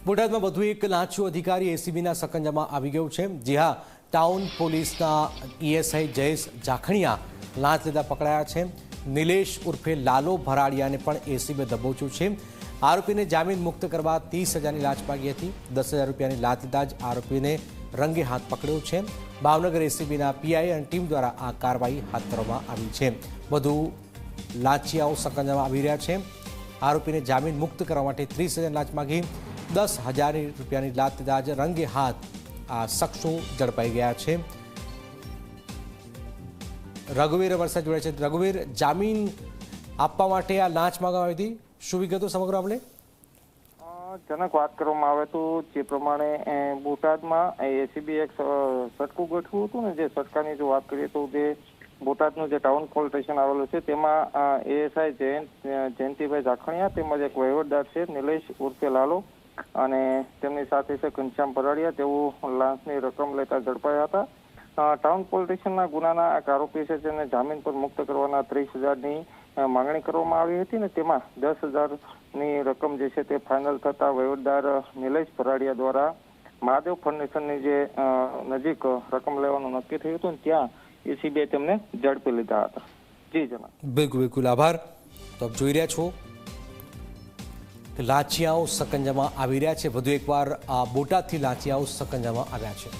બોટાદમાં વધુ એક લાંચુ અધિકારી એસીબીના સકંજામાં આવી ગયો છે। જી હા, ટાઉન પોલીસના ઈએસઆઈ જયેશ જાખણિયા લાંચ લેતા પકડાયા છે। નિલેશ ઉર્ફે લાલો ભરાડિયાને પણ એસીબીએ દબોચ્યું છે। આરોપીને જામીન મુક્ત કરવા 30,000ની લાંચ માંગી હતી। 10,000 રૂપિયાની લાંચ લીધા જ આરોપીને રંગે હાથ પકડ્યો છે। ભાવનગર એસીબીના પીઆઈ અને ટીમ દ્વારા આ કાર્યવાહી હાથ ધરવામાં આવી છે। વધુ લાંચિયાઓ સકંજામાં આવી રહ્યા છે। આરોપીને જામીન મુક્ત કરવા માટે 30,000 લાંચ માંગી 10,000 રૂપિયાની લાંચ લીધા જ રંગે હાથ આ શખ્સો ઝડપાઈ ગયા છે। રઘુવીર વરસાદ જોડાય છે। રઘુવીર, જામીન આપવા માટે આ લાંચ માંગવામાં આવી હતી, શું વિગતો સમગ્ર આપણે? જનક વાત કરવામાં આવે તો જે પ્રમાણે બોટાદમાં એસીબી એક સટકું ગોઠવ્યું હતું ને, જે સટકાની જો વાત કરીએ તો જે બોટાદનું જે ટાઉન પોલીસ સ્ટેશન આવેલું છે તેમાં એએસઆઈ જયંતિભાઈ જાખણિયા તેમજ એક વહીવટદાર છે નિલેશ ઉર્ફે લાલો અને તેમની સાથે છે ઘનશ્યામ ભરાડિયા, તેઓ લાંચની રકમ લેતા ઝડપાયા હતા। ટાઉન પોલીસ સ્ટેશનના ગુનાના એક આરોપી છે તેને જામીન પર મુક્ત કરવાના 30,000ની માંગણી કરવામાં આવી હતી ને તેમાં 10,000ની રકમ જે છે તે ફાઇનલ થતા વહીવટદાર નિલેશ ભરાડિયા દ્વારા મહાદેવ ફર્નિચરની જે નજીક રકમ લેવાનું નક્કી થયું હતું ને ત્યાં એસીબીએ તેમને ઝડપી લીધા હતા। જી જનાબ, બિલકુલ આભાર। તો આપ જોઈ રહ્યા છો કે લાંચિયાઓ સકંજામાં આવી રહ્યા છે। વધુ એકવાર બોટાદથી લાંચિયાઓ સકંજામાં આવ્યા છે।